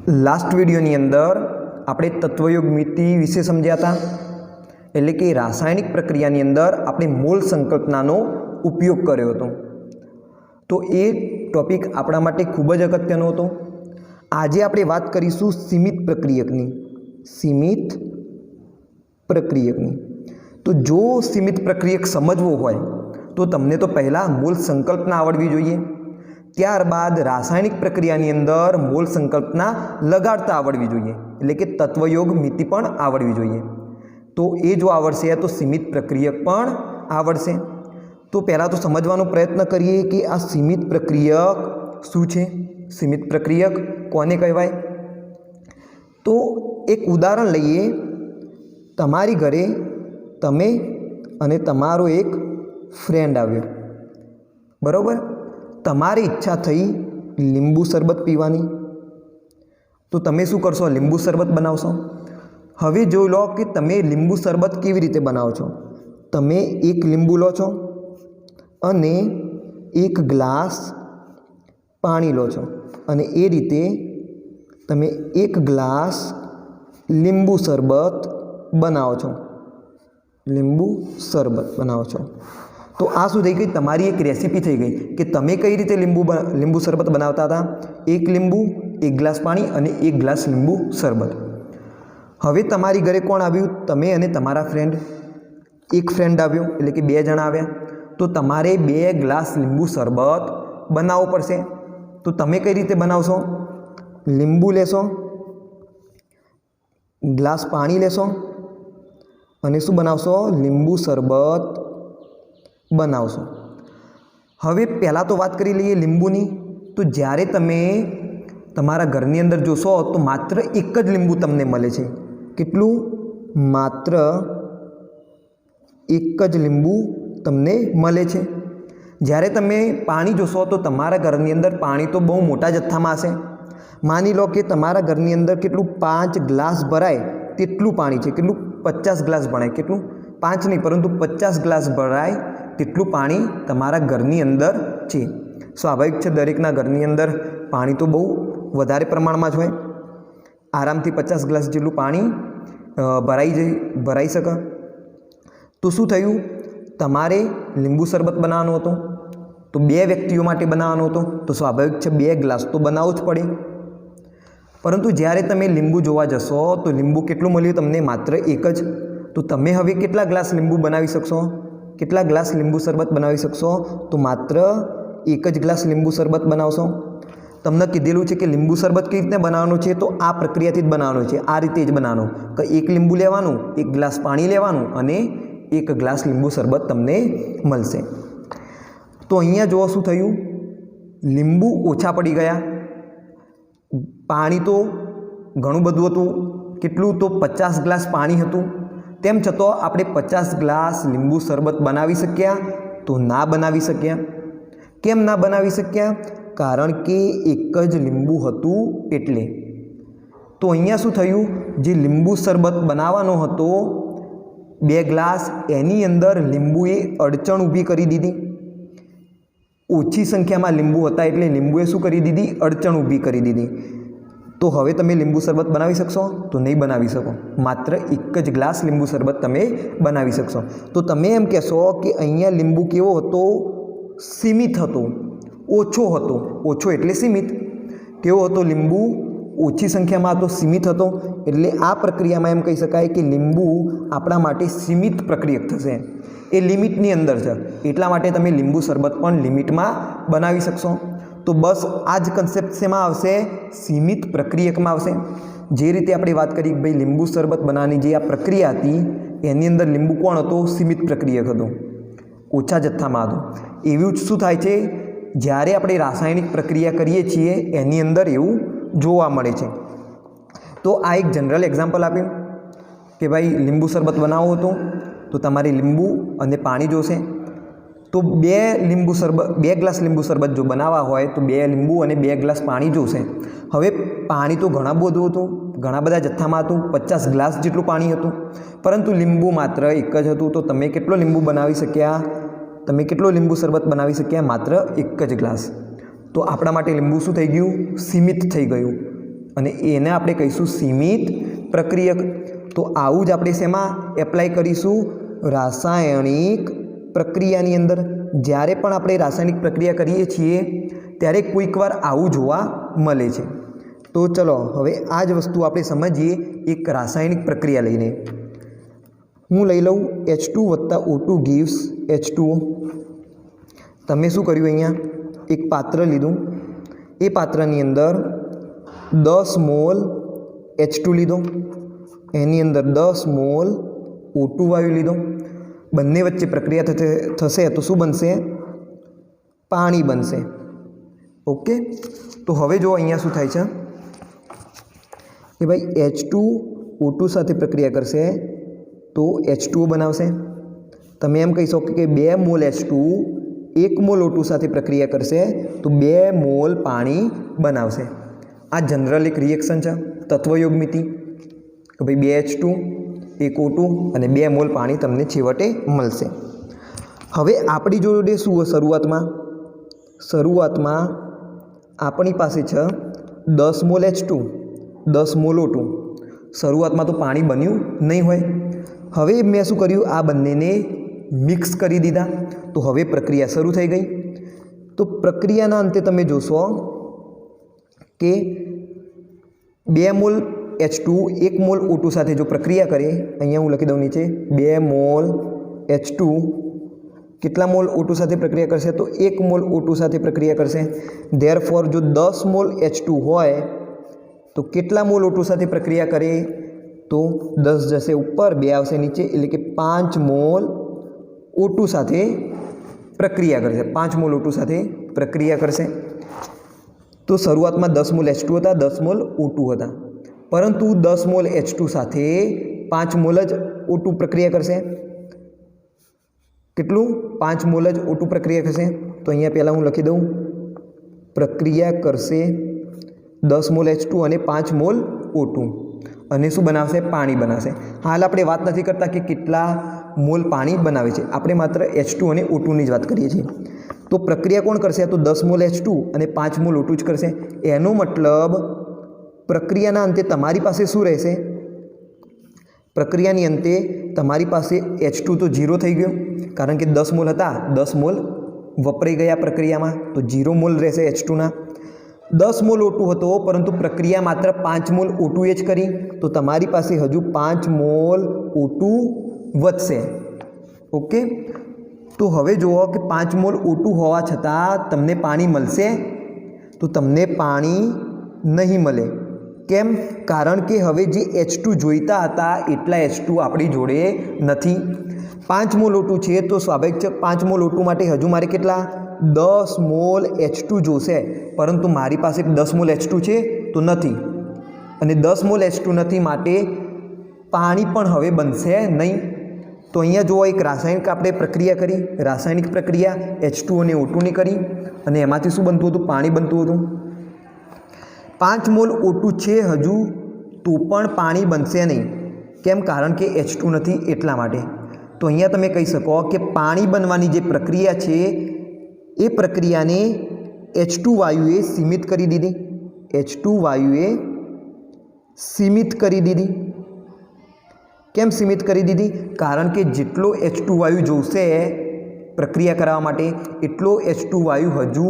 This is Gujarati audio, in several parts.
लास्ट वीडियोनी अंदर આપણે તત્વયોગ મિતિ વિશે સમજ્યા હતા, એટલે કે રાસાયણિક પ્રક્રિયાની અંદર આપણે મોલ સંકલ્પનાનો ઉપયોગ કર્યો હતો. તો એ ટોપિક આપણા માટે ખૂબ જ અગત્યનો હતો. આજે આપણે વાત કરીશું સીમિત પ્રક્રિયકની. તો જો સીમિત પ્રક્રિયક સમજવો હોય તો તમને તો પહેલાં મોલ સંકલ્પના આવડવી જોઈએ, ત્યારબાદ રાસાયણિક પ્રક્રિયાની અંદર મોલ સંકલ્પના લગાડતા આવડવી જોઈએ, એટલે કે તત્વયોગ મિતિ પણ આવડવી જોઈએ. તો એ જો આવડશે તો સીમિત પ્રક્રિયક પણ આવડશે. તો પહેલાં તો સમજવાનો પ્રયત્ન કરીએ કે આ સીમિત પ્રક્રિયક શું છે, સીમિત પ્રક્રિયક કોને કહેવાય. તો એક ઉદાહરણ લઈએ. તમારી ઘરે તમે અને તમારો એક ફ્રેન્ડ આવ્યો, બરાબર. તમારી ઈચ્છા થઈ લીંબુ શરબત પીવાની, તો તમે શું કરશો? લીંબુ શરબત બનાવશો. હવે જોઈ લો કે તમે લીંબુ શરબત કેવી રીતે બનાવો છો. તમે એક લીંબુ લો છો અને એક ગ્લાસ પાણી લો છો, અને એ રીતે તમે એક ગ્લાસ લીંબુ શરબત બનાવો છો. તો આ શું થઈ ગઈ? તમારી એક રેસીપી થઈ ગઈ કે તમે કઈ રીતે લીંબુ શરબત બનાવતા હતા. એક લીંબુ, એક ગ્લાસ પાણી અને એક ગ્લાસ લીંબુ શરબત. હવે તમારી ઘરે કોણ આવ્યું? તમે અને તમારા ફ્રેન્ડ. એક ફ્રેન્ડ આવ્યો, એટલે કે 2 જણા આવ્યા. તો તમારે 2 ગ્લાસ લીંબુ શરબત બનાવવો પડશે. તો તમે કઈ રીતે બનાવશો? લીંબુ લેશો, ગ્લાસ પાણી લેશો અને શું બનાવશો? લીંબુ શરબત બનાવશો. હવે પહેલાં તો વાત કરી લઈએ લીંબુની. તો જ્યારે તમે તમારા ઘરની અંદર જોશો તો માત્ર એક જ લીંબુ તમને મળે છે. કેટલું? માત્ર એક જ લીંબુ તમને મળે છે. જ્યારે તમે પાણી જોશો તો તમારા ઘરની અંદર પાણી તો બહુ મોટા જથ્થામાં હશે. માની લો કે તમારા ઘરની અંદર કેટલું 5 ગ્લાસ ભરાય તેટલું પાણી છે. કેટલું? 50 ગ્લાસ ભરાય. કેટલું? 5 નહીં પરંતુ 50 ગ્લાસ ભરાય તેટલું પાણી તમારા ઘરની અંદર છે. સ્વાભાવિક છે, દરેકના ઘરની અંદર પાણી તો બહુ વધારે પ્રમાણમાં જ હોય. આરામથી 50 ગ્લાસ જેટલું પાણી ભરાઈ શકે. તો શું થયું? તમારે લીંબુ શરબત બનાવવાનું હતું, તો 2 વ્યક્તિઓ માટે બનાવવાનું હતું, તો સ્વાભાવિક છે 2 ગ્લાસ તો બનાવવું જ પડે. પરંતુ જ્યારે તમે લીંબુ જોવા જશો તો લીંબુ કેટલું મળ્યું તમને? માત્ર એક જ. તો તમે હવે કેટલા ગ્લાસ લીંબુ બનાવી શકશો? કેટલા ગ્લાસ લીંબુ શરબત બનાવી શકશો? તો માત્ર એક જ ગ્લાસ લીંબુ શરબત બનાવશો. તમને કીધેલું છે કે લીંબુ શરબત કેવી રીતે બનાવવાનું છે, તો આ પ્રક્રિયાથી જ બનાવવાનું છે. આ રીતે જ બનાવવાનું કે એક લીંબુ લેવાનું, એક ગ્લાસ પાણી લેવાનું અને એક ગ્લાસ લીંબુ શરબત તમને મળશે. તો અહીંયા જુઓ શું થયું? લીંબુ ઓછા પડી ગયા. પાણી તો ઘણું બધું હતું. કેટલું? તો 50 ગ્લાસ પાણી હતું. તેમ છતાં આપણે 50 ગ્લાસ લીંબુ શરબત બનાવી શક્યા? તો ના બનાવી શક્યા. કેમ ના બનાવી શક્યા? કારણ કે એક જ લીંબુ હતું એટલે. તો અહીંયા શું થયું? જે લીંબુ શરબત બનાવવાનો હતો 2 ગ્લાસ, એની અંદર લીંબુએ અડચણ ઊભી કરી દીધી. ઓછી સંખ્યામાં લીંબુ હતા એટલે લીંબુએ શું કરી દીધી? અડચણ ઊભી કરી દીધી. તો હવે તમે લીંબુ શરબત બનાવી શકશો? તો નહીં બનાવી શકો. માત્ર એક જ ગ્લાસ લીંબુ શરબત તમે બનાવી શકશો. તો તમે એમ કહેશો કે અહીંયા લીંબુ કેવો હતો? સીમિત હતો, ઓછો હતો. ઓછો એટલે સીમિત. કેવો હતો? લીંબુ ઓછી સંખ્યામાં હતો, સીમિત હતો. એટલે આ પ્રક્રિયામાં એમ કહી શકાય કે લીંબુ આપણા માટે સીમિત પ્રક્રિયક થશે. એ લિમિટની અંદર છે, એટલા માટે તમે લીંબુ શરબત પણ લિમિટમાં બનાવી શકશો. તો બસ આ જ કન્સેપ્ટ શેમાં આવશે? સીમિત પ્રક્રિયકમાં આવશે. જે રીતે આપણે વાત કરી કે ભાઈ લીંબુ શરબત બનાવવાની જે આ પ્રક્રિયા હતી એની અંદર લીંબુ કોણ હતો? સીમિત પ્રક્રિયક હતો, ઓછા જથ્થામાં હતો. એવું જ શું થાય છે? જ્યારે આપણે રાસાયણિક પ્રક્રિયા કરીએ છીએ એની અંદર એવું જોવા મળે છે. તો આ એક જનરલ એક્ઝામ્પલ આપ્યું કે ભાઈ લીંબુ શરબત બનાવવું હતું તો તમારે લીંબુ અને પાણી જોશે. તો 2 ગ્લાસ લીંબુ શરબત જો બનાવવા હોય તો 2 લીંબુ અને 2 ગ્લાસ પાણી જોશે. હવે પાણી તો ઘણા બધું હતું, ઘણા બધા જથ્થામાં હતું, 50 ગ્લાસ જેટલું પાણી હતું, પરંતુ લીંબુ માત્ર એક જ હતું. તો તમે કેટલો લીંબુ બનાવી શક્યા? તમે કેટલો લીંબુ શરબત બનાવી શક્યા? માત્ર એક જ ગ્લાસ. તો આપણા માટે લીંબુ શું થઈ ગયું? સીમિત થઈ ગયું. અને એને આપણે કહીશું સીમિત પ્રક્રિયક। તો આવું જ આપણે શેમાં એપ્લાય કરીશું? રાસાયણિક પ્રક્રિયાની અંદર। જ્યારે પણ આપણે રાસાયણિક પ્રક્રિયા કરીએ છીએ ત્યારે કોઈકવાર આવું જોવા મળે છે। તો ચલો હવે આ જ વસ્તુ આપણે સમજીએ એક રાસાયણિક પ્રક્રિયા લઈને। હું લઈ લઉં H2 + O2 gives H2O। તમે શું કર્યું? અહીંયા એક પાત્ર લીધું, એ પાત્રની અંદર 10 મોલ H2 લીધો, એની અંદર 10 મોલ O2 વાયુ લીધો, બંને વચ્ચે પ્રક્રિયા થશે તો શું બનશે? પાણી બનશે। ઓકે, તો હવે જો અહીંયા શું થાય છે કે ભાઈ H2 O2 સાથે પ્રક્રિયા કરશે તો H2O બનાવશે। તમે એમ કહી શકો કે 2 મોલ H2 1 મોલ O2 સાથે પ્રક્રિયા કરશે તો 2 મોલ પાણી બનાવશે। આ જનરલ એક રિએક્શન છે તત્વયોગમિતિ કે ભાઈ 2 H2 1 O2 અને 2 મોલ પાણી તમને છેવટે મળશે। હવે આપણી જોડે શું શરૂઆતમાં આપણી પાસે છે 10 મોલ H2 10 મોલ O2। શરૂઆતમાં તો પાણી બન્યું નહીં હોય। હવે મેં શું કર્યું? આ બંનેને મિક્સ કરી દીધા તો હવે પ્રક્રિયા શરૂ થઈ ગઈ। તો પ્રક્રિયાના અંતે તમે જોશો કે 2 મોલ H2 1 મોલ O2 સાથે જો પ્રક્રિયા કરે, અહીંયા હું લખી દઉં નીચે 2 મોલ H2 કેટલા મોલ O2 સાથે પ્રક્રિયા કરશે? તો 1 મોલ O2 સાથે પ્રક્રિયા કરશે। ધેરફોર જો 10 મોલ H2 હોય તો કેટલા મોલ O2 સાથે પ્રક્રિયા કરે? તો 10 જશે ઉપર, 2 આવશે નીચે, એટલે કે 5 મોલ O2 સાથે પ્રક્રિયા કરશે। 5 મોલ O2 સાથે પ્રક્રિયા કરશે। તો શરૂઆતમાં 10 મોલ H2 હતા, 10 મોલ O2 હતા, પરંતુ 10 મોલ H2 સાથે 5 મોલ જ O2 પ્રક્રિયા કરશે। કેટલું? 5 મોલ જ O2 પ્રક્રિયા કરશે। તો અહીંયા પહેલાં હું લખી દઉં પ્રક્રિયા કરશે 10 મોલ H2 અને 5 મોલ O2 અને શું બનાવશે? પાણી બનાવશે। હાલ આપણે વાત નથી કરતા કે કેટલા મોલ પાણી બનાવે છે, આપણે માત્ર H2 અને O2ની જ વાત કરીએ છીએ। તો પ્રક્રિયા કોણ કરશે? તો 10 મોલ H2 અને 5 મોલ O2 જ કરશે। એનો મતલબ પ્રક્રિયાના અંતે તમારી પાસે શું રહેશે? પ્રક્રિયાની અંતે તમારી પાસે H2 તો 0 થઈ ગયો, કારણ કે 10 મોલ હતા, 10 મોલ વપરાઈ ગયા પ્રક્રિયામાં, તો 0 મોલ રહેશે H2ના। 10 મોલ O2 હતો, પરંતુ પ્રક્રિયા માત્ર 5 મોલ O2 જ કરી, તો તમારી પાસે હજુ 5 મોલ O2 વધશે। ઓકે, તો હવે જુઓ કે 5 મોલ O2 હોવા છતાં તમને પાણી મળશે? તો તમને પાણી નહીં મળે। કેમ? કારણ કે હવે જે H2 જોઈતા હતા એટલા H2 આપણી જોડે નથી। 5 મોલ O2 છે તો સ્વાભાવિક છે 5 મોલ O2 માટે હજુ મારે કેટલા? 10 મોલ H2 જોશે, પરંતુ મારી પાસે 10 મોલ H2 છે તો નથી, અને 10 મોલ H2 નથી માટે પાણી પણ હવે બનશે નહીં। તો અહીંયા જુઓ એક રાસાયણિક આપણે પ્રક્રિયા કરી, રાસાયણિક પ્રક્રિયા H2 અને O2ની કરી, અને એમાંથી શું બનતું હતું? પાણી બનતું હતું। 5 મોલ O2 છે હજુ તો પણ પાણી બનશે નહીં। કેમ? કારણ કે H2 નથી એટલા માટે। તો અહીંયા તમે કહી શકો કે પાણી બનવાની જે પ્રક્રિયા છે એ પ્રક્રિયાને H2 વાયુએ સીમિત કરી દીધી। H2 વાયુએ સીમિત કરી દીધી। કેમ સીમિત કરી દીધી? કારણ કે જેટલો H2 વાયુ જોઈશે પ્રક્રિયા કરવા માટે એટલો H2 વાયુ હજુ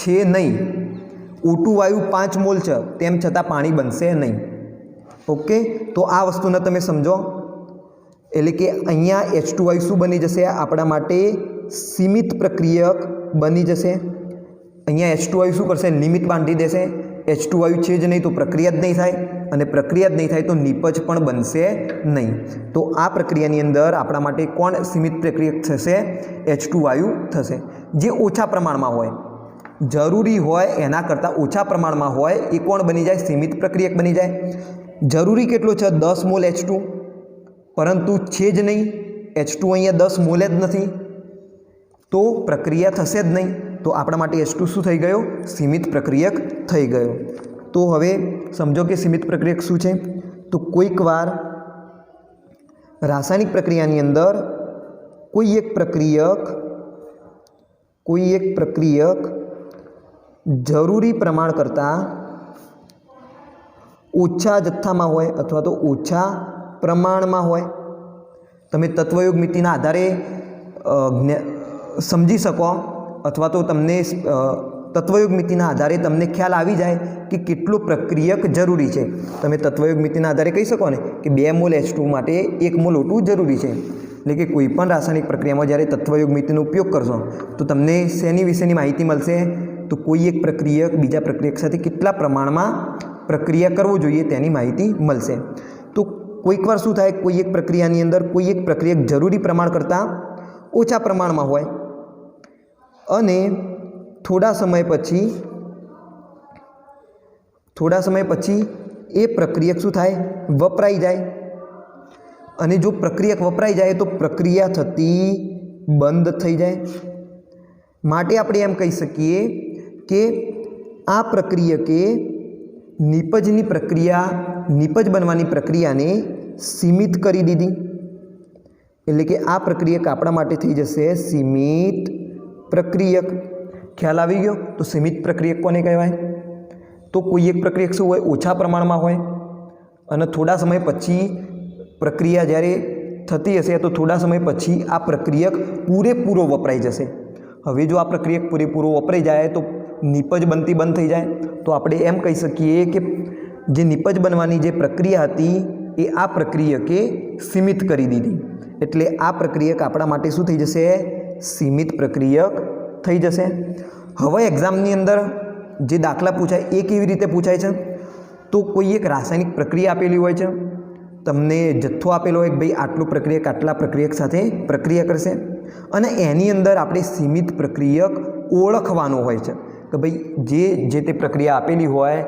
છે નહીં। O2 વાયુ 5 મોલ છે, તેમ છતાં પાણી બનશે નહીં। ઓકે, તો આ વસ્તુને તમે સમજો, એટલે કે અહીંયા H2 વાયુ શું બની જશે? આપણા માટે સીમિત પ્રક્રિયક બની જશે। અહીંયા H2 વાયુ શું કરશે? લિમિટ બાંધી દેશે। H2 વાયુ છે જ નહીં તો પ્રક્રિયા જ નહીં થાય, અને પ્રક્રિયા જ નહીં થાય તો નિપજ પણ બનશે નહીં। તો આ પ્રક્રિયાની અંદર આપણા માટે કોણ સીમિત પ્રક્રિયક થશે? H2 વાયુ થશે, જે ઓછા પ્રમાણમાં હોય, જરૂરી હોય એના કરતાં ઓછા પ્રમાણમાં હોય એ કોણ બની જાય? સીમિત પ્રક્રિયક બની જાય। જરૂરી કેટલો છે? 10 મોલ H2, પરંતુ છે જ નહીં, H2 અહીંયા 10 મોલ જ નથી, તો પ્રક્રિયા થશે જ નહીં। તો આપણા માટે H2 શું થઈ ગયો? સીમિત પ્રક્રિયક થઈ ગયો। તો હવે સમજો કે સીમિત પ્રક્રિયક શું છે? તો કોઈક વાર રાસાયણિક પ્રક્રિયાની અંદર કોઈ એક પ્રક્રિયક જરૂરી પ્રમાણ કરતાં ઓછા જથ્થામાં હોય અથવા તો ઓછા પ્રમાણમાં હોય, તમે તત્વયોગ મિતિના આધારે સમજી શકો અથવા તો તમને તત્વયોગ મિતિના આધારે તમને ખ્યાલ આવી જાય કે કેટલું પ્રક્રિયક જરૂરી છે. તમે તત્વયોગ મિતિના આધારે કહી શકો ને કે 2 મોલ H2 માટે 1 મોલ O2 જરૂરી છે. એટલે કે કોઈ પણ રાસાયણિક પ્રક્રિયામાં જ્યારે તત્વયોગ મિતિનો ઉપયોગ કરશો તો તમને શેની વિશેની માહિતી મળશે? તો કોઈ એક પ્રક્રિયક બીજા પ્રક્રિયક સાથે કેટલા પ્રમાણમાં પ્રક્રિયા કરવું જોઈએ તેની માહિતી મળશે. તો કોઈક વાર શું થાય, કોઈ એક પ્રક્રિયાની અંદર કોઈ એક પ્રક્રિયક જરૂરી પ્રમાણ કરતાં ઓછા પ્રમાણમાં હોય અને થોડા સમય પછી એ પ્રક્રિયક શું થાય, વપરાઈ જાય. અને જો પ્રક્રિયક વપરાઈ જાય તો પ્રક્રિયા થતી બંધ થઈ જાય. માટે આપણે એમ કહી શકીએ કે આ પ્રક્રિયકે નિપજ બનવાની પ્રક્રિયાને સીમિત કરી દીધી. એટલે કે આ પ્રક્રિયક આપણા માટે થઈ જશે સીમિત પ્રક્રિયક. ખ્યાલ આવી ગયો? તો સીમિત પ્રક્રિયક કોને કહેવાય? તો કોઈ એક પ્રક્રિયક શું હોય, ઓછા પ્રમાણમાં હોય અને થોડા સમય પછી પ્રક્રિયા જ્યારે થતી હશે તો થોડા સમય પછી આ પ્રક્રિયક પૂરેપૂરો વપરાઈ જશે. હવે જો આ પ્રક્રિયક પૂરેપૂરો વપરાઈ જાય તો નિપજ બનતી બંધ થઈ જાય. તો આપણે એમ કહી શકીએ કે જે નિપજ બનવાની જે પ્રક્રિયા હતી એ આ પ્રક્રિયકે સીમિત કરી દીધી. એટલે આ પ્રક્રિયક આપણા માટે શું થઈ જશે? સીમિત પ્રક્રિયક થઈ જશે. હવે એક્ઝામની અંદર જે દાખલા પૂછાય એ કેવી રીતે પૂછાય છે? તો કોઈ એક રાસાયણિક પ્રક્રિયા આપેલી હોય છે, તમને જથ્થો આપેલો હોય કે ભાઈ આટલું પ્રક્રિયક આટલા પ્રક્રિયક સાથે પ્રક્રિયા કરશે અને એની અંદર આપણે સીમિત પ્રક્રિયક ઓળખવાનું હોય છે કે ભાઈ જે તે પ્રક્રિયા આપેલી હોય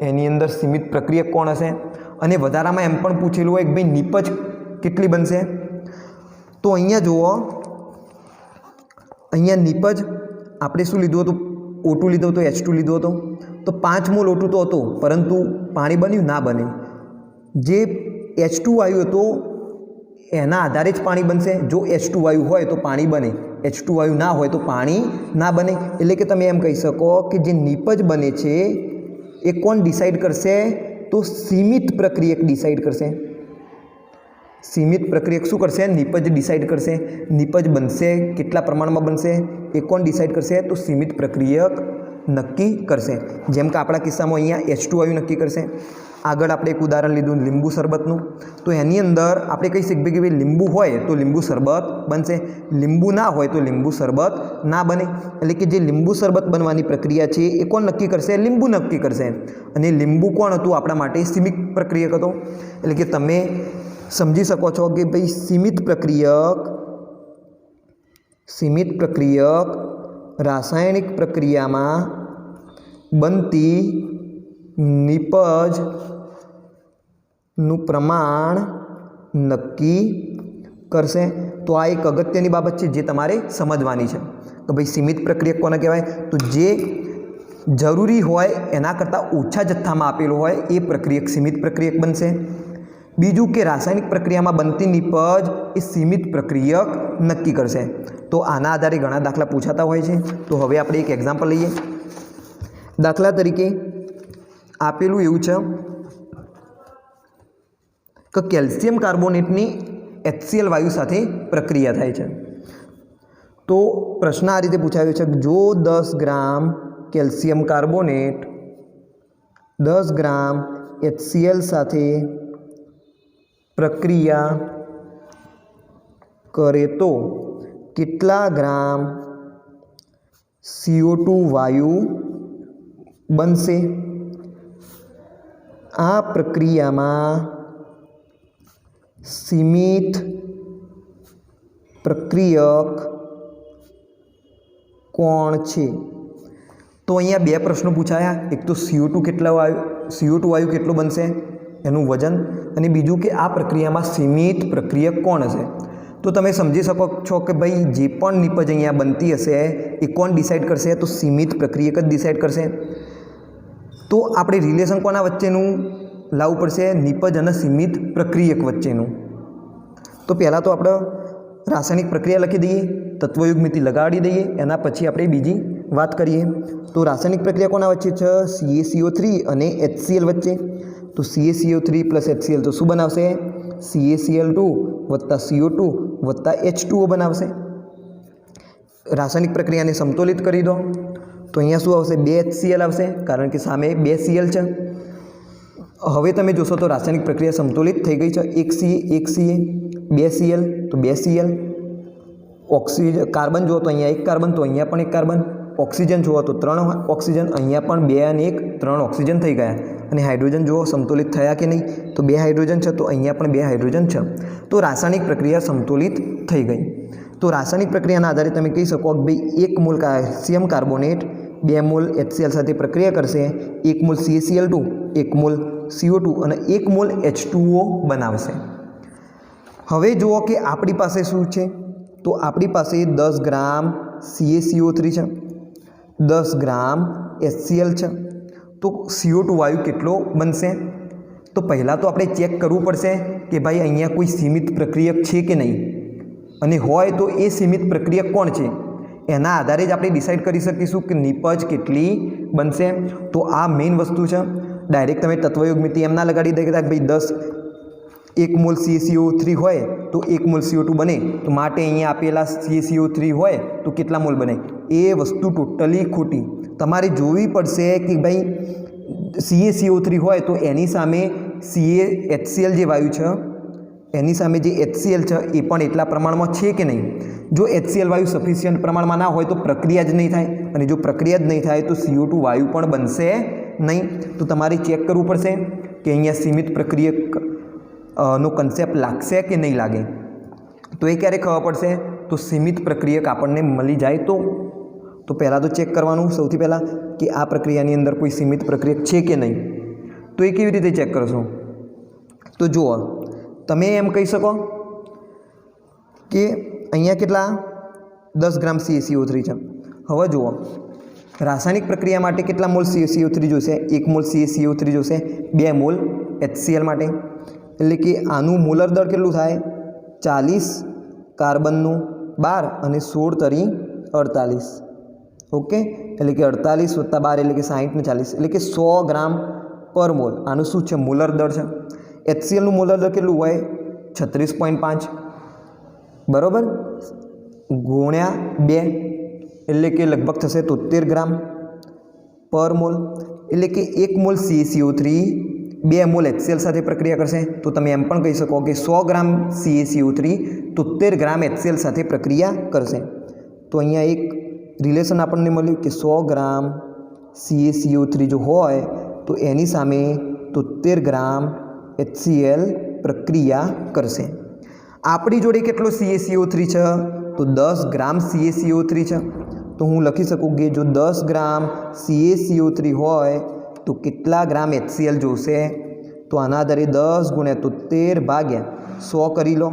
એની અંદર સીમિત પ્રક્રિયક કોણ હશે. અને વધારામાં એમ પણ પૂછેલું હોય કે ભાઈ નિપજ કેટલી બનશે. તો અહીંયા જુઓ, અહીંયા નિપજ આપણે શું લીધું હતું? O2 લીધો હતો, H2 લીધો હતો. તો 5 મોલ O2 તો હતો પરંતુ પાણી બન્યું? ના બને. જે H2 વાયુ હતો એના આધારે જ પાણી બનશે. જો H2 વાયુ હોય તો પાણી બને, H2 વાયુ ના હોય તો પાણી ના બને. એટલે કે તમે એમ કહી શકો કે જે નિપજ બને છે એ કોણ ડિસાઈડ કરશે? તો સીમિત પ્રક્રિયક ડિસાઈડ કરશે. સીમિત પ્રક્રિયક શું કરશે? નિપજ ડિસાઈડ કરશે. નિપજ બનશે, કેટલા પ્રમાણમાં બનશે એ કોણ ડિસાઈડ કરશે? તો સીમિત પ્રક્રિયક નક્કી કરશે. જેમ કે આપણા કિસ્સામાં અહીંયા H2 વાયુ નક્કી કરશે. આગળ આપણે એક ઉદાહરણ લીધું લીંબુ શરબતનું. તો એની અંદર આપણે કહી શકીએ કે ભાઈ લીંબુ હોય તો લીંબુ શરબત બનશે, લીંબુ ના હોય તો લીંબુ શરબત ના બને. એટલે કે જે લીંબુ શરબત બનવાની પ્રક્રિયા છે એ કોણ નક્કી કરશે? લીંબુ નક્કી કરશે. અને લીંબુ કોણ હતું? આપણા માટે સીમિત પ્રક્રિયક હતો. એટલે કે તમે સમજી શકો છો કે ભાઈ સીમિત પ્રક્રિયક રાસાયણિક પ્રક્રિયામાં બનતી નિપજનું પ્રમાણ નક્કી કરશે. તો આ એક અગત્યની બાબત છે જે તમારે સમજવાની છે કે ભાઈ સીમિત પ્રક્રિયક કોને કહેવાય? તો જે જરૂરી હોય એના કરતાં ઓછા જથ્થામાં આપેલું હોય એ પ્રક્રિયક સીમિત પ્રક્રિયક બનશે. બીજું કે રાસાયણિક પ્રક્રિયામાં બનતી નિપજ એ સીમિત પ્રક્રિયક નક્કી કરશે. તો આના આધારે ઘણા દાખલા પૂછાતા હોય છે. તો હવે આપણે એક એક્ઝામ્પલ લઈએ. દાખલા તરીકે આપેલું એવું છે કે કેલ્શિયમ કાર્બોનેટની HCl વાયુ સાથે પ્રક્રિયા થાય છે. તો પ્રશ્ન આ રીતે પૂછાયો છે, જો 10 ગ્રામ કેલ્શિયમ કાર્બોનેટ 10 ગ્રામ HCl સાથે પ્રક્રિયા કરે તો કેટલા ગ્રામ CO2 વાયુ બનશે? આ પ્રક્રિયામાં સીમિત પ્રક્રિયક કોણ છે? તો અહીંયા બે પ્રશ્નો પૂછાયા. એક તો CO2 વાયુ કેટલો બનશે એનું વજન, અને બીજું કે આ પ્રક્રિયામાં સીમિત પ્રક્રિયક કોણ હશે. તો તમે સમજી શકો છો કે ભાઈ જે પણ નિપજ અહીંયા બનતી હશે એ કોણ ડિસાઈડ કરશે? તો સીમિત પ્રક્રિયક જ ડિસાઈડ કરશે. તો આપણે રિલેશન કોના વચ્ચેનું લાવવું પડશે? નિપજ અને સીમિત પ્રક્રિયક વચ્ચેનું. તો પહેલાં તો આપણે રાસાયણિક પ્રક્રિયા લખી દઈએ, તત્વયુગ મિતિ લગાડી દઈએ, એના પછી આપણે બીજી વાત કરીએ. તો રાસાયણિક પ્રક્રિયા કોના વચ્ચે છે? CaCO3 અને HCl વચ્ચે. તો CaCO3 પ્લસ HCl તો શું બનાવશે? CaCl2 વત્તા CO2 વત્તા H2O બનાવશે. રાસાયણિક પ્રક્રિયાને સમતોલિત કરી દો તો અહીંયા શું આવશે? 2 HCl આવશે, કારણ કે સામે 2 Cl છે. હવે તમે જોશો તો રાસાયણિક પ્રક્રિયા સમતોલિત થઈ ગઈ છે. 1 Ca 2 Cl તો 2 Cl. ઓક્સિજન કાર્બન જુઓ તો અહીંયા 1 કાર્બન, તો અહીંયા પણ 1 કાર્બન. ઓક્સિજન જુઓ તો 3 ઓક્સિજન, અહીંયા પણ 2 અને 1 3 ઓક્સિજન થઈ ગયા. અને હાઇડ્રોજન જુઓ સમતોલિત થયા કે નહીં? તો 2 હાઇડ્રોજન છે, તો અહીંયા પણ 2 હાઇડ્રોજન છે. તો રાસાયણિક પ્રક્રિયા સમતોલિત થઈ ગઈ. તો રાસાયણિક પ્રક્રિયાના આધારે તમે કહી શકો કે ભાઈ 1 mall calcium carbonate 2 mall HCl સાથે પ્રક્રિયા કરશે, 1 મોલ CaCl2, 1 મોલ CO2 અને 1 મોલ H2O બનાવશે. હવે જુઓ કે આપણી પાસે શું છે? તો આપણી પાસે 10 ગ્રામ CaCO3 છે, 10 ગ્રામ HCl છે. તો CO2 વાયુ કેટલો બનશે? તો પહેલાં તો આપણે ચેક કરવું પડશે કે ભાઈ અહીંયા કોઈ સીમિત પ્રક્રિયક છે કે નહીં, અને હોય તો એ સીમિત પ્રક્રિયક કોણ છે? એના આધારે જ આપણે ડિસાઇડ કરી શકીશું કે નિપજ કેટલી બનશે. તો આ મેઇન વસ્તુ છે. ડાયરેક્ટ તમે તત્વયોગ મિતિ એમ ના લગાડી દે કે ભાઈ 1 મોલ CaCO3 હોય તો 1 મોલ CO2 બને, તો માટે અહીંયા આપેલા CaCO3 હોય તો કેટલા મોલ બને? એ વસ્તુ ટોટલી ખોટી. તમારે જોવી પડશે કે ભાઈ CaCO3 હોય તો એની સામે HCl જે વાયુ છે એની સામે જે HCl છે એ પણ એટલા પ્રમાણમાં છે કે નહીં. જો HCl વાયુ સફિશિયન્ટ પ્રમાણમાં ના હોય તો પ્રક્રિયા જ નહીં થાય, અને જો પ્રક્રિયા જ નહીં થાય તો CO2 વાયુ પણ બનશે નહીં. તો તમારે ચેક કરવું પડશે કે અહીંયા સીમિત પ્રક્રિયક નો કન્સેપ્ટ લાગશે કે નહીં લાગે. તો એ ક્યારે ખબર પડશે? તો સીમિત પ્રક્રિયક આપણને મળી જાય તો પહેલાં તો ચેક કરવાનું સૌથી પહેલાં કે આ પ્રક્રિયાની અંદર કોઈ સીમિત પ્રક્રિયક છે કે નહીં. તો એ કેવી રીતે ચેક કરશો? તો જુઓ, તમે એમ કહી શકો કે અહીંયા કેટલા 10 ગ્રામ CaCO3 છે. હવે જુઓ, રાસાયણિક પ્રક્રિયા માટે કેટલા મોલ CaCO3 જોશે? 1 મોલ CaCO3 જોશે, 2 મોલ HCl માટે. એટલે કે આનું મોલર દળ કેટલું થાય? 40 કાર્બનનું 12 અને 16 તરી 48. ઓકે, એટલે કે 48 વત્તા 12 એટલે કે 60 ને 40 એટલે કે 100 ગ્રામ પર મોલ. આનું શું છે? મોલર દળ છે. HClનું મોલર દળ કેટલું હોય? 36.5 બરાબર, ગુણ્યા 2 એટલે કે લગભગ થશે 73 ગ્રામ પર મોલ. એટલે કે 1 મોલ CaCO3 2 મોલ HCl સાથે પ્રક્રિયા કરશે, તો તમે એમ પણ કહી શકો કે 100 ગ્રામ CaCO3 73 ગ્રામ HCl સાથે પ્રક્રિયા કરશે. તો અહીંયા એક રિલેશન આપણને મળ્યું કે 100 ગ્રામ CaCO3 જો હોય તો એની સામે 73 ગ્રામ HCl પ્રક્રિયા કરશે. આપણી જોડે કેટલો CaCO3 છે? તો 10 ગ્રામ CaCO3 છે. તો હું લખી શકું કે જો 10 ગ્રામ CaCO3 હોય તો કેટલા ગ્રામ HCl જોશે? તો આના આધારે 10 ગુણ્યા 73 ભાગ્યા 100 કરી લો,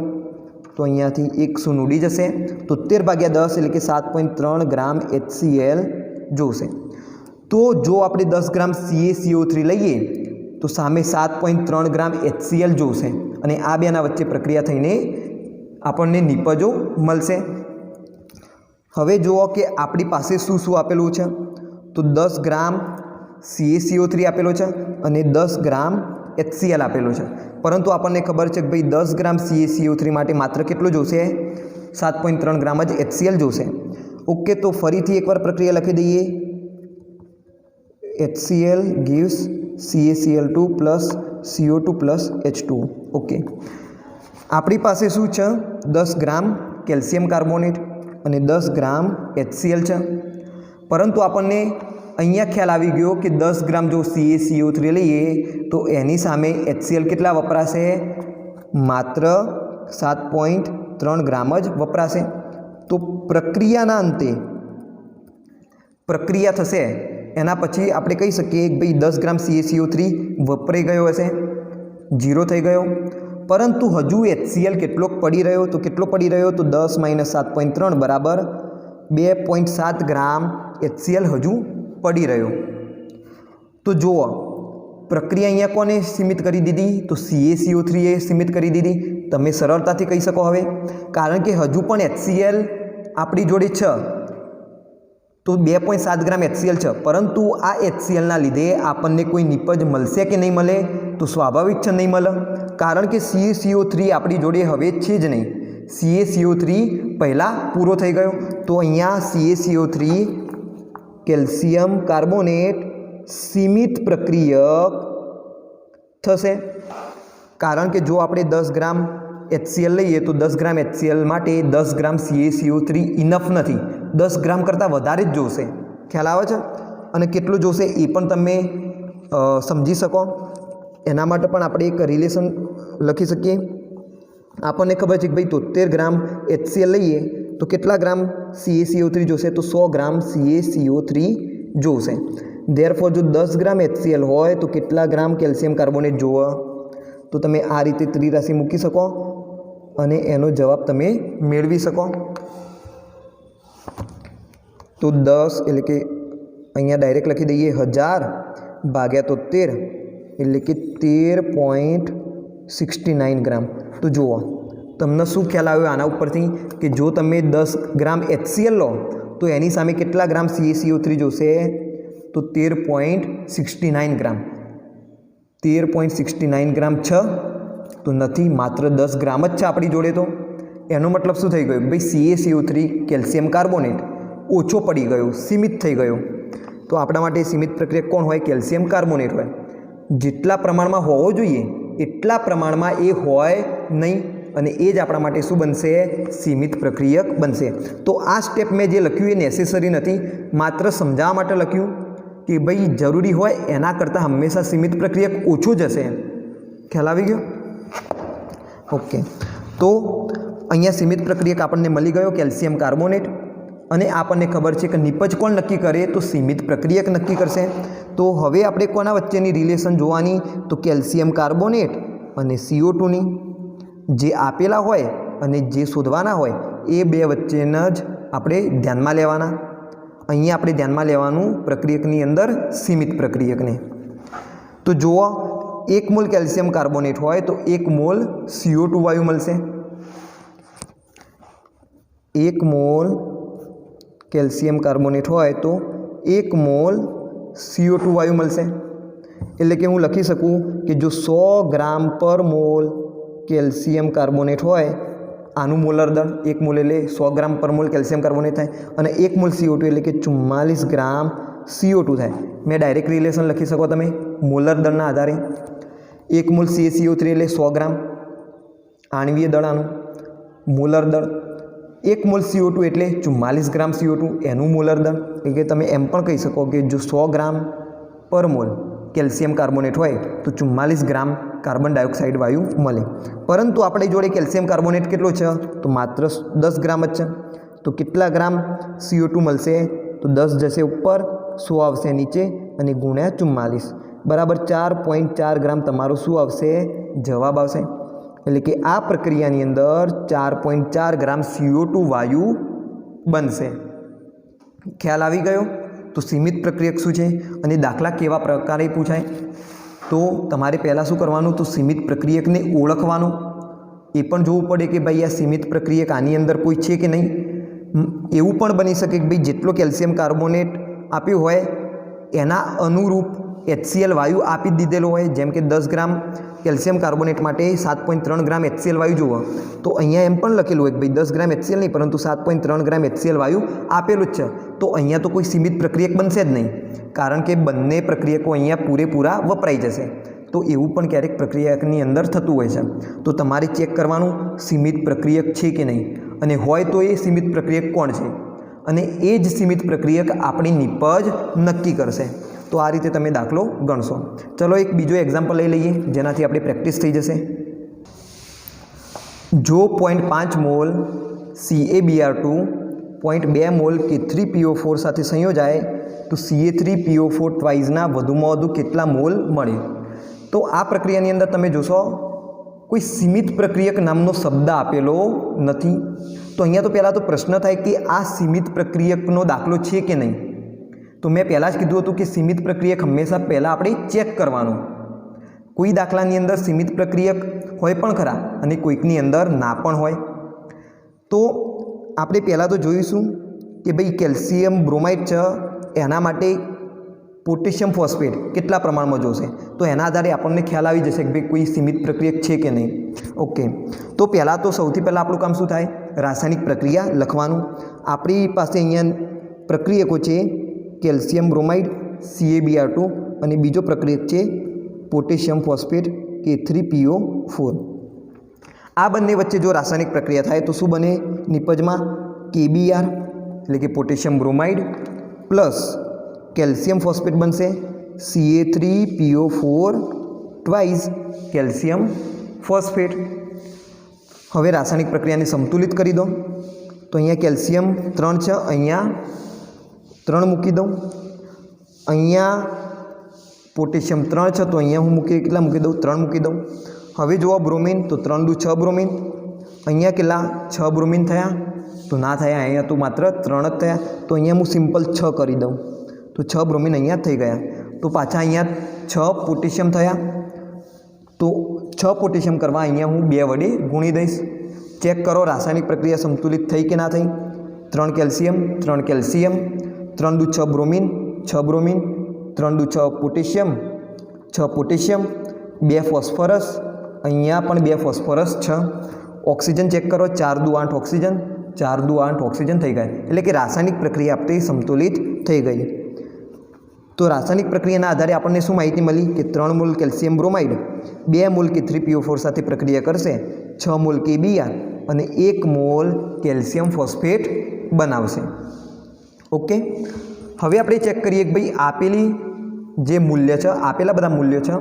તો અહીંયાથી 100 ઉડી જશે. 73 ભાગ્યા 10 એટલે કે 7.3 ગ્રામ HCl જોશે. તો જો આપણે 10 ગ્રામ CaCO3 લઈએ તો સામે 7.3 ગ્રામ HCl જોશે, અને આ બેના વચ્ચે પ્રક્રિયા થઈને આપણને નિપજો મળશે. હવે જુઓ કે આપણી પાસે શું શું આપેલું છે? તો 10 ગ્રામ CaCO3 આપેલો છે અને 10 ગ્રામ HCl આપેલો છે. પરંતુ આપણને ખબર છે કે ભાઈ 10 ગ્રામ CaCO3 માટે માત્ર કેટલું જોશે? 7.3 ગ્રામ જ HCl જોશે. ઓકે, તો ફરીથી એકવાર પ્રક્રિયા લખી દઈએ. HCl gives CaCl2 plus CO2 plus H2O. Okay, આપણી પાસે શું છે? 10 ગ્રામ કેલ્શિયમ કાર્બોનેટ અને 10 ગ્રામ HCl છે. પરંતુ આપણને અહીંયા ખ્યાલ આવી ગયો કે 10 ગ્રામ જો CaCO3 લઈએ તો એની સામે HCl કેટલા વપરાશે? માત્ર 7.3 ગ્રામ જ વપરાશે. તો પ્રક્રિયાના અંતે પ્રક્રિયા થશે એના પછી આપણે કહી શકીએ કે ભાઈ 10 ગ્રામ CaCO3 વપરાઈ ગયો હશે, 0 થઈ ગયો. પરંતુ હજુ HCl કેટલોક પડી રહ્યો? તો કેટલો પડી રહ્યો? તો 10 - 7.3 બરાબર 2.7 ગ્રામ HCl હજુ પડી રહ્યો. તો જુઓ, પ્રક્રિયા અહીંયા કોને સીમિત કરી દીધી? તો CaCO3 એ સીમિત કરી દીધી. તમે સરળતાથી કહી શકો હવે, કારણ કે હજુ પણ HCl આપણી જોડે છે, તો 2.7 ગ્રામ HCl છે. પરંતુ આ HClના લીધે આપણને કોઈ નિપજ મળશે કે નહીં મળે? તો સ્વાભાવિક છે નહીં મળે, કારણ કે CaCO3 આપણી જોડે હવે છે જ નહીં. CaCO3 પહેલાં પૂરો થઈ ગયો. તો અહીંયા CaCO3 કેલ્શિયમ કાર્બોનેટ સીમિત પ્રક્રિયક થશે, કારણ કે જો આપણે 10 ગ્રામ HCl લઈએ તો 10 ગ્રામ HCl માટે 10 ગ્રામ CaCO3 ઇનફ નથી, 10 ગ્રામ કરતાં વધારે જ જોશે. ખ્યાલ આવે છે? અને કેટલું જોશે એ પણ તમે સમજી શકો. એના માટે પણ આપણે એક રિલેશન લખી શકીએ. આપણને ખબર છે કે ભાઈ 73 ગ્રામ HCl લઈએ તો કેટલા ગ્રામ CaCO3 જોશે? તો 100 ગ્રામ CaCO3 જોશે. ધેરફોર જો 10 ગ્રામ HCl હોય તો કેટલા ગ્રામ કેલ્શિયમ કાર્બોનેટ જોવે? તો તમે આ રીતે ત્રિરાશિ મૂકી શકો અને એનો જવાબ તમે મેળવી શકો. તો 10 એટલે કે અહીંયા ડાયરેક્ટ લખી દઈએ 1000 ભાગ્યા 73 એટલે કે 13.69 ગ્રામ. તો જુઓ તમને શું ખ્યાલ આવ્યો આના ઉપરથી કે જો તમે 10 ગ્રામ HCl લો તો એની સામે કેટલા ગ્રામ CaCO3 જોશે? તો 13.69 ગ્રામ. 13.69 ગ્રામ છે તો નથી, માત્ર 10 ગ્રામ જ છે આપણી જોડે. તો એનો મતલબ શું થઈ ગયું? ભાઈ CaCO3 કેલ્શિયમ કાર્બોનેટ ઓછો પડી ગયો, સીમિત થઈ ગયો. તો આપણા માટે સીમિત પ્રક્રિયક કોણ હોય? કેલ્શિયમ કાર્બોનેટ હોય. જેટલા પ્રમાણમાં હોવો જોઈએ એટલા પ્રમાણમાં એ હોય નહીં, અને એ જ આપણા માટે શું બનશે? સીમિત પ્રક્રિયક બનશે. તો આ સ્ટેપ મેં જે લખ્યું એ નેસેસરી નથી, માત્ર સમજાવવા માટે લખ્યું કે ભાઈ જરૂરી હોય એના કરતાં હંમેશા સીમિત પ્રક્રિયક ઓછું જ હશે. ખ્યાલ આવી ગયો? ઓકે. તો અહીંયા સીમિત પ્રક્રિયક આપણને મળી ગયો કેલ્શિયમ કાર્બોનેટ, અને આપણને ખબર છે કે નિપજ કોણ નક્કી કરે? તો સીમિત પ્રક્રિયક નક્કી કરશે. તો હવે આપણે કોના વચ્ચેની રિલેશન જોવાની? તો કેલ્શિયમ કાર્બોનેટ અને CO2ની, જે આપેલા હોય અને જે શોધવાના હોય એ બે વચ્ચેના જ આપણે ધ્યાનમાં લેવાના. અહીંયા આપણે ધ્યાનમાં લેવાનું પ્રક્રિયકની અંદર સીમિત પ્રક્રિયકને. તો જુઓ 1 મોલ કેલ્શિયમ કાર્બોનેટ હોય તો 1 મોલ CO2 વાયુ મળશે. 1 મોલ કેલ્શિયમ કાર્બોનેટ હોય તો 1 મોલ CO2 વાયુ મળશે. એટલે કે હું લખી શકું કે જો 100 ગ્રામ પર મોલ કેલ્શિયમ કાર્બોનેટ હોય, આનું મોલર દળ 1 મોલ એટલે 100 ગ્રામ પર મોલ કેલ્શિયમ કાર્બોનેટ થાય, અને 1 મોલ CO2 એટલે કે 44 ગ્રામ CO2 થાય. મેં ડાયરેક્ટ રિલેશન લખી શકો તમે મોલર દળના આધારે. 1 મોલ CaCO3 એટલે 100 ગ્રામ આણવીય દળ, આનું મોલર દળ. 1 મોલ CO2 એટલે 44 ગ્રામ CO2 એનું મોલર દળ. એટલે કે તમે એમ પણ કહી શકો કે જો 100 ગ્રામ પર મોલ કેલ્શિયમ કાર્બોનેટ હોય તો 44 ગ્રામ કાર્બન ડાયોક્સાઇડ વાયુ મળે. પરંતુ આપણી જોડે કેલ્શિયમ કાર્બોનેટ કેટલો છે? તો માત્ર 10 ગ્રામ જ છે. તો કેટલા ગ્રામ CO2 મળશે? તો 10 જશે ઉપર, 100 આવશે નીચે, અને ગુણ્યા 44 બરાબર 4.4 ગ્રામ તમારો શું આવશે? જવાબ આવશે. એટલે કે આ પ્રક્રિયાની અંદર 4.4 ગ્રામ CO2 વાયુ બનશે. ખ્યાલ આવી ગયો? તો સીમિત પ્રક્રિયક શું છે અને દાખલા કેવા પ્રકારે પૂછાય? તો તમારે પહેલાં શું કરવાનું? તો સીમિત પ્રક્રિયકને ઓળખવાનું. એ પણ જોવું પડે કે ભાઈ આ સીમિત પ્રક્રિયક આની અંદર કોઈ છે કે નહીં. એવું પણ બની શકે કે ભાઈ જેટલો કેલ્શિયમ કાર્બોનેટ આપ્યું હોય એના અનુરૂપ HCl વાયુ આપી દીધેલો હોય. જેમ કે 10 ગ્રામ કેલ્શિયમ કાર્બોનેટ માટે 7.3 ગ્રામ HCl વાયુ જુઓ, તો અહીંયા એમ પણ લખેલું હોય કે ભાઈ 10 ગ્રામ HCl નહીં પરંતુ 7.3 ગ્રામ HCl વાયુ આપેલું જ છે. તો અહીંયા તો કોઈ સીમિત પ્રક્રિયક બનશે જ નહીં, કારણ કે બંને પ્રક્રિયકો અહીંયા પૂરેપૂરા વપરાઈ જશે. તો એવું પણ ક્યારેક પ્રક્રિયકની અંદર થતું હોય છે. તો તમારે ચેક કરવાનું સીમિત પ્રક્રિયક છે કે નહીં, અને હોય તો એ સીમિત પ્રક્રિયક કોણ છે, અને એ જ સીમિત પ્રક્રિયક આપણી નિપજ નક્કી કરશે. તો આ રીતે તમે દાખલો ગણશો. ચલો એક બીજો એક્ઝામ્પલ લઈ લઈએ જેનાથી આપણી પ્રેક્ટિસ થઈ જશે. જો 0.5 મોલ CaBr2 0.2 મોલ K3PO4 સાથે સંયોજાય તો Ca3PO4 ટ્વાઇઝના વધુમાં વધુ કેટલા મોલ મળે? તો આ પ્રક્રિયાની અંદર તમે જોશો કોઈ સીમિત પ્રક્રિયક નામનો શબ્દ આપેલો નથી. તો અહીંયા તો પહેલાં તો પ્રશ્ન થાય કે આ સીમિત પ્રક્રિયકનો દાખલો છે કે નહીં. તો મેં પહેલાં જ કીધું હતું કે સીમિત પ્રક્રિયક હંમેશા પહેલાં આપણે ચેક કરવાનું. કોઈ દાખલાની અંદર સીમિત પ્રક્રિયક હોય પણ ખરા અને કોઈકની અંદર ના પણ હોય. તો આપણે પહેલાં તો જોઈશું કે ભાઈ કેલ્શિયમ બ્રોમાઇડ છે એના માટે પોટેશિયમ ફોસ્ફેટ કેટલા પ્રમાણમાં જોશે, તો એના આધારે આપણને ખ્યાલ આવી જશે કે ભાઈ કોઈ સીમિત પ્રક્રિયક છે કે નહીં. ઓકે, તો પહેલાં તો સૌથી પહેલાં આપણું કામ શું થાય, રાસાયણિક પ્રક્રિયા લખવાનું. આપણી પાસે અહીંયા પ્રક્રિયકો છે કેલ્શિયમ બ્રોમાઇડ CaBr2 અને બીજો પ્રક્રિયક છે પોટેશિયમ ફોસ્ફેટ K3PO4. આ બંને વચ્ચે જો રાસાયણિક પ્રક્રિયા થાય તો શું બને, નિપજમાં KBr એટલે કે potassium bromide plus calcium phosphate બનશે Ca3PO4 ટ્વાઇસ કેલ્શિયમ ફોસ્ફેટ. હવે રાસાયણિક પ્રક્રિયાને સંતુલિત કરી દો. તો અહીંયા કેલ્શિયમ 3 છે, અહીંયા 3 મૂકી દઉં. અહીંયા પોટેશિયમ 3 છે, તો અહીંયા હું કેટલા મૂકી દઉં, 3 મૂકી દઉં. હવે જુઓ બ્રોમિન, તો 3 દુ 6 બ્રોમિન. અહીંયા કેટલા 6 બ્રોમિન થયા, તો ના થયા, અહીંયા તો માત્ર 3 જ થયા. તો અહીંયા હું સિમ્પલ 6 કરી દઉં, તો 6 બ્રોમિન અહીંયા થઈ ગયા. તો પાછા અહીંયા 6 પોટેશિયમ થયા, તો 6 પોટેશિયમ કરવા અહીંયા હું 2 વડે ગુણી દઈશ. ચેક કરો રાસાયણિક પ્રક્રિયા સંતુલિત થઈ કે ના થઈ. 3 કેલ્શિયમ 3 કેલ્શિયમ, 3 દુ 6 બ્રોમિન 6 બ્રોમિન, 3 દુ 6 પોટેશિયમ 6 પોટેશિયમ, 2 ફોસ્ફરસ, અહીંયા પણ 2 ફોસ્ફરસ 6. ઓક્સિજન ચેક કરો, 4 દુ 8 ઓક્સિજન, 4 દુ 8 ઓક્સિજન થઈ ગયા. એટલે કે રાસાયણિક પ્રક્રિયા આપણી સંતુલિત થઈ ગઈ. તો રાસાયણિક પ્રક્રિયાના આધારે આપણને શું માહિતી મળી કે 3 mall calcium bromide 2 mall K3PO4 સાથે પ્રક્રિયા કરશે, 6 મોલ KBr અને 1 મોલ કેલ્શિયમ ફોસ્ફેટ બનાવશે. ઓકે, હવે આપણે ચેક કરીએ કે ભાઈ આપેલી જે મૂલ્ય છે, આપેલા બધા મૂલ્યો છે,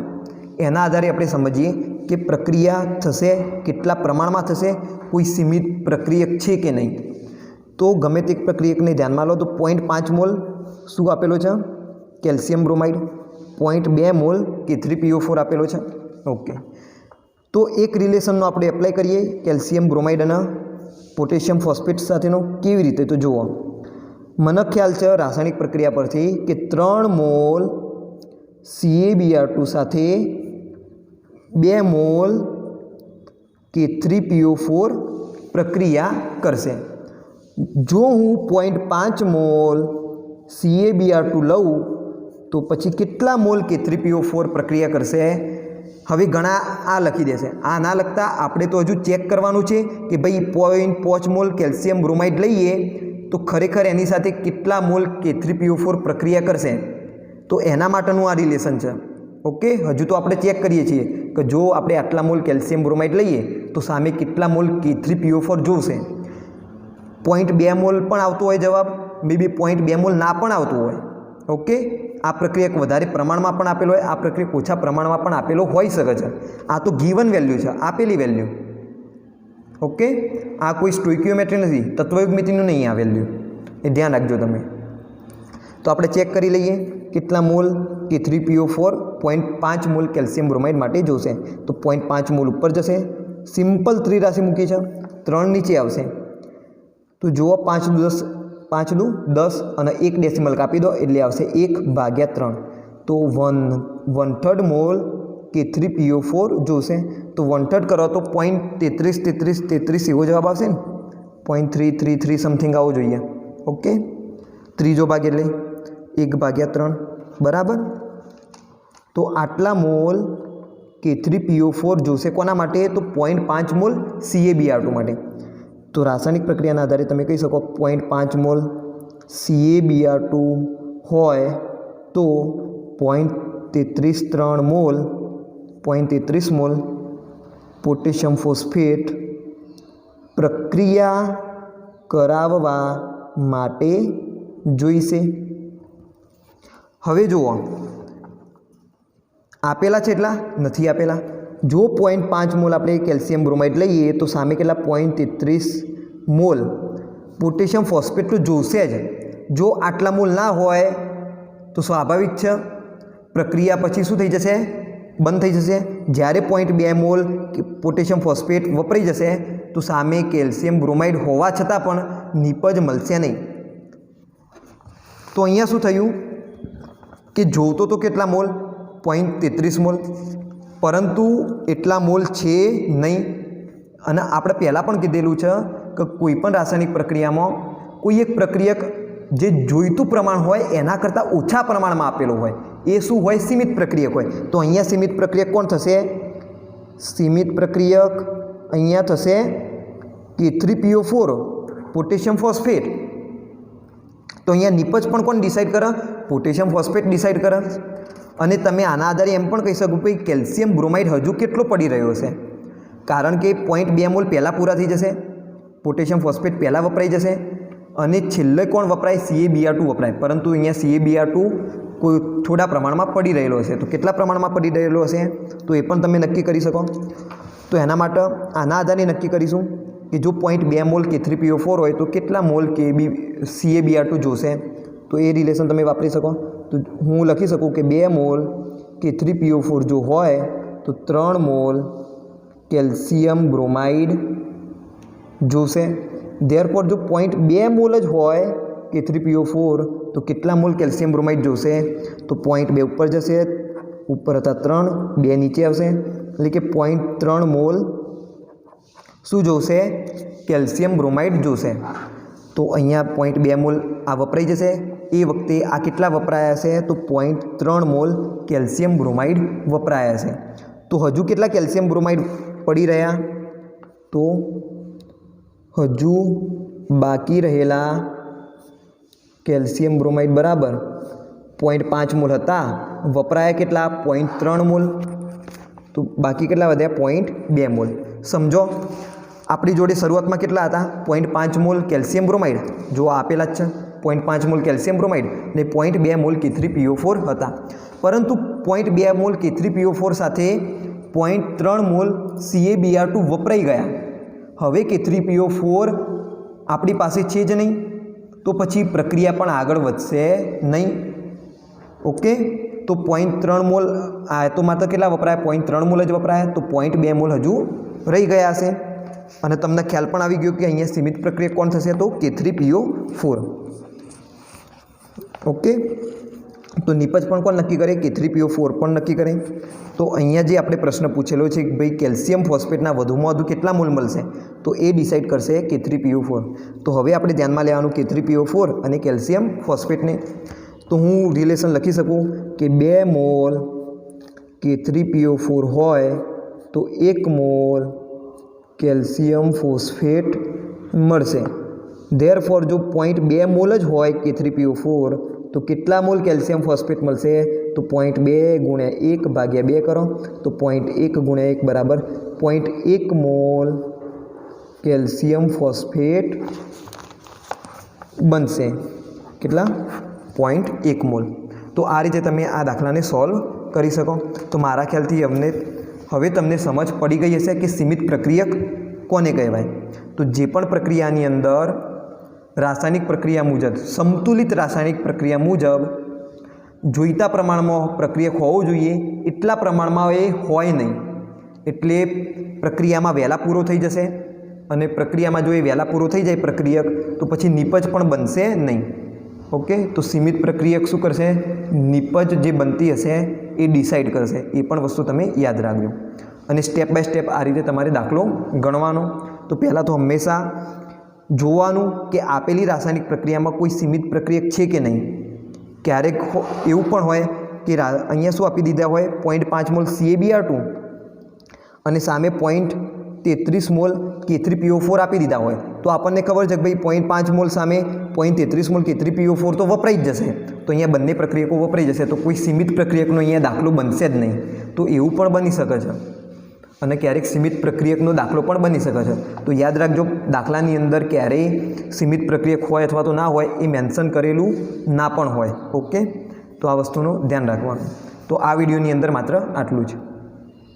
એના આધારે આપણે સમજીએ કે પ્રક્રિયા થશે, કેટલા પ્રમાણમાં થશે, કોઈ સીમિત પ્રક્રિયક છે કે નહીં. તો ગમે તે પ્રક્રિયકને ધ્યાનમાં લો તો 0.5 મોલ શું આપેલો છે, કેલ્શિયમ બ્રોમાઇડ, 0.2 મોલ K3PO4 આપેલો છે. ઓકે, તો એક રિલેશનનો આપણે એપ્લાય કરીએ કેલ્શિયમ બ્રોમાઇડ અને પોટેશિયમ ફોસ્ફેટ સાથેનો. કેવી રીતે, તો જુઓ, મને ખ્યાલ છે રાસાયણિક પ્રક્રિયા પરથી કે 3 મોલ CaBr2 સાથે 2 મોલ K3PO4 પ્રક્રિયા કરશે. જો હું 0.5 મોલ CaBr2 લઉં તો પછી કેટલા મોલ K3PO4 પ્રક્રિયા કરશે. હવે ઘણા આ લખી દેશે, આ ના લખતા આપણે તો હજુ ચેક કરવાનું છે કે ભાઈ 0.5 મોલ કેલ્શિયમ બ્રોમાઇડ લઈએ તો ખરેખર એની સાથે કેટલા મોલ K3PO4 પ્રક્રિયા કરશે. તો એના માટેનું આ રિલેશન છે. ઓકે, હજુ તો આપણે ચેક કરીએ છીએ કે જો આપણે આટલા મોલ કેલ્શિયમ બ્રોમાઇડ લઈએ તો સામે કેટલા મોલ K3PO4 જોશે. 0.2 મોલ પણ આવતો હોય જવાબ, મે બી 0.2 મોલ ના પણ આવતો હોય. ઓકે, આ પ્રક્રિયક વધારે પ્રમાણમાં પણ આપેલો હોય, આ પ્રક્રિયક ઓછા પ્રમાણમાં પણ આપેલો હોઈ શકે છે. આ તો ગીવન વેલ્યુ છે, આપેલી વેલ્યુ. ઓકે, આ કોઈ સ્ટોઇકિયોમેટ્રી નથી, તત્વયુગ્મિતિનું નહીં આ વેલ્યુ, એ ધ્યાન રાખજો તમે. તો આપણે ચેક કરી લઈએ કેટલા mall K3PO4 0.5 mall calcium bromide માટે જોશે. તો 0.5 મોલ ઉપર જશે, સિમ્પલ ત્રિરાશિ મૂકી છે, 3 નીચે આવશે. તો જુઓ 5 દુ 10 અને 1 ડેસિમલ કાપી દો એટલે આવશે 1/3. તો 1/3 મોલ K3PO4 જોશે. તો 1/3 કરો તો 0.33 એવો જવાબ આવશે ને, 0.333 સમથિંગ આવો જોઈએ. ઓકે, ત્રીજો ભાગ એટલે 1/3 બરાબર. તો આટલા મોલ K3PO4 જોશે કોના માટે, તો 0.5 મોલ CaBr2 માટે. તો રાસાયણિક પ્રક્રિયાના આધારે તમે કહી શકો 0.5 મોલ CaBr2 હોય તો 0.33 મોલ પોટેશિયમ ફોસ્ફેટ પ્રક્રિયા કરાવવા માટે જોઈશે. હવે જુઓ, આપેલા છે એટલા નથી આપેલા. જો 0.5 મોલ આપણે કેલ્શિયમ બ્રોમાઇડ લઈએ તો સામે કેટલા 0.33 મોલ પોટેશિયમ ફોસ્ફેટ તો જોશે જ. જો આટલા મોલ ના હોય તો સ્વાભાવિક છે પ્રક્રિયા પછી શું થઈ જશે, બંધ થઈ જશે. જ્યારે 0.2 મોલ પોટેશિયમ ફોસ્ફેટ વપરાઈ જશે તો સામે કેલ્શિયમ બ્રોમાઇડ હોવા છતાં પણ નિપજ મળશે નહીં. તો અહીંયા શું થયું કે જોતો તો કેટલા મોલ 0.33 મોલ, પરંતુ એટલા મોલ છે નહીં. અને આપણે પહેલાં પણ કીધેલું છે કે કોઈ પણ રાસાયણિક પ્રક્રિયામાં કોઈ એક પ્રક્રિયક જે જોઈતું પ્રમાણ હોય એના કરતાં ઓછા પ્રમાણમાં આપેલું હોય એ શું હોય? સીમિત પ્રક્રિયક હોય. તો અહીંયા સીમિત પ્રક્રિયક કોણ થશે? સીમિત પ્રક્રિયક અહીંયા થશે K3PO4 પોટેશિયમ ફોસ્ફેટ. તો અહીંયા નિપજ પણ કોણ ડિસાઇડ કરે? પોટેશિયમ ફોસ્ફેટ ડિસાઇડ કરે. અને તમે આના આધારે એમ પણ કહી શકો કે કેલ્શિયમ બ્રોમાઇડ હજુ કેટલો પડી રહ્યો છે, કારણ કે 0.2 મોલ પહેલાં પૂરા થઈ જશે, પોટેશિયમ ફોસ્ફેટ પહેલાં વપરાઈ જશે અને છેલ્લે કોણ વપરાય? CaBr2 વપરાય. પરંતુ અહીંયા CaBr2 કોઈ થોડા પ્રમાણમાં પડી રહેલો હશે. તો કેટલા પ્રમાણમાં પડી રહેલો હશે તો એ પણ તમે નક્કી કરી શકો. તો એના માટે આના આધારે નક્કી કરીશું કે જો 0.2 મોલ K3PO4 હોય તો કેટલા મોલ CaBr2 જોશે. તો એ રિલેશન તમે વાપરી શકો. તો હું લખી શકું કે 2 મોલ K3PO4 જો હોય તો 3 મોલ કેલ્શિયમ બ્રોમાઇડ જોશે. ધેરફોર જો 0.2 મોલ જ હોય K3PO4 તો કેટલા મોલ કેલ્શિયમ બ્રોમાઇડ જોશે? તો 0.2 ઉપર જશે, ઉપર હતા 3, 2 નીચે આવશે, એટલે કે 0.3 મોલ શું જોશે? કેલ્શિયમ બ્રોમાઇડ જોશે. તો અહીંયા 0.2 મોલ આ વપરાઈ જશે. એ વખતે આ કેટલા વપરાયા છે? તો 0.3 મોલ કેલ્શિયમ બ્રોમાઇડ વપરાયા છે. તો હજુ કેટલા કેલ્શિયમ બ્રોમાઇડ પડી રહ્યા? તો હજુ બાકી રહેલા કેલ્શિયમ બ્રોમાઇડ બરાબર 0.5 મોલ હતા, વપરાયા કેટલા? 0.3 મોલ. તો બાકી કેટલા વધ્યા? 0.2 મોલ. સમજો આપણી જોડે શરૂઆતમાં કેટલા હતા? 0.5 મોલ કેલ્શિયમ બ્રોમાઇડ, જો આપેલા જ છે 0.5 મોલ કેલ્શિયમ બ્રોમાઇડ ને 0.2 મોલ K3PO4 હતા. પરંતુ 0.2 મોલ K3PO4 સાથે 0.3 મોલ CaBr2 વપરાઈ ગયા. હવે K3PO4 આપણી પાસે છે જ નહીં, તો પછી પ્રક્રિયા પણ આગળ વધશે નહીં. ઓકે, તો 0.3 મોલ આ તો માત્ર કેટલા વપરાયા? 0.3 મોલ જ વપરાયા. તો 0.2 મોલ હજુ રહી ગયા હશે. અને તમને ખ્યાલ પણ આવી ગયો કે અહીંયા સીમિત પ્રક્રિયા કોણ થશે? તો K3PO4. ઓકે, તો નિપજ પણ કોણ નક્કી કરે? K3PO4 પણ નક્કી કરે. તો અહીંયા જે આપણે પ્રશ્ન પૂછેલો છે કે ભાઈ કેલ્શિયમ ફોસ્ફેટના વધુમાં વધુ કેટલા મોલ મળશે, તો એ ડિસાઇડ કરશે K3PO4. તો હવે આપણે ધ્યાનમાં લેવાનું K3PO4 અને કેલ્શિયમ ફોસ્ફેટને. તો હું રિલેશન લખી શકું કે 2 મોલ K3PO4 હોય તો 1 મોલ કેલ્શિયમ ફોસ્ફેટ મળશે. ધેરફોર જો 0.2 મોલ જ હોય K3PO4 તો કેટલા મોલ કેલ્શિયમ ફોસ્ફેટ મળશે? તો 0.2 ગુણ્યા 1 ભાગ્યા 2 કરો તો 0.1 ગુણ્યા 1 બરાબર 0.1 મોલ કેલ્શિયમ ફોસ્ફેટ બનશે. કેટલા? 0.1 મોલ. તો આ રીતે તમે આ દાખલાને સોલ્વ કરી શકો. તો મારા ખ્યાલથી હવે તમને સમજ પડી ગઈ હશે કે સીમિત પ્રક્રિયક કોને કહેવાય. તો જે પણ પ્રક્રિયાની અંદર રાસાયણિક પ્રક્રિયા મુજબ, સંતુલિત રાસાયણિક પ્રક્રિયા મુજબ જોઈતા પ્રમાણમાં પ્રક્રિયક હોવું જોઈએ એટલા પ્રમાણમાં એ હોય નહીં, એટલે પ્રક્રિયામાં વહેલા પૂરો થઈ જશે. અને પ્રક્રિયામાં જો એ વહેલા પૂરો થઈ જાય પ્રક્રિયક તો પછી નિપજ પણ બનશે નહીં. ઓકે, તો સીમિત પ્રક્રિયક શું કરશે? નિપજ જે બનતી હશે એ ડિસાઇડ કરશે. એ પણ વસ્તુ તમે યાદ રાખજો. અને સ્ટેપ બાય સ્ટેપ આ રીતે તમારે દાખલો ગણવાનો. તો પહેલાં તો હંમેશા જોવાનું કે આપેલી રાસાયણિક પ્રક્રિયામાં કોઈ સીમિત પ્રક્રિયક છે કે નહીં. ક્યારેક એવું પણ હોય કે અહીંયા શું આપી દીધા હોય? 0.5 મોલ CaBr2 અને સામે 0.33 મોલ K3PO4 આપી દીધા હોય તો આપણને ખબર છે કે ભાઈ 0.5 મોલ સામે 0.33 મોલ K3PO4 તો વપરાઈ જ જશે. તો અહીંયા બંને પ્રક્રિયકો વપરાઈ જશે, તો કોઈ સીમિત પ્રક્રિયકનો અહીંયા દાખલો બનશે જ નહીં. તો એવું પણ બની શકે છે. અને ક્યારેક સીમિત પ્રક્રિયકનો દાખલો પણ બની શકે છે. તો યાદ રાખજો, દાખલાની અંદર ક્યારેય સીમિત પ્રક્રિયક હોય અથવા તો ના હોય એ મેન્શન કરેલું ના પણ હોય. ઓકે, તો આ વસ્તુનું ધ્યાન રાખવાનું. તો આ વિડીયોની અંદર માત્ર આટલું જ.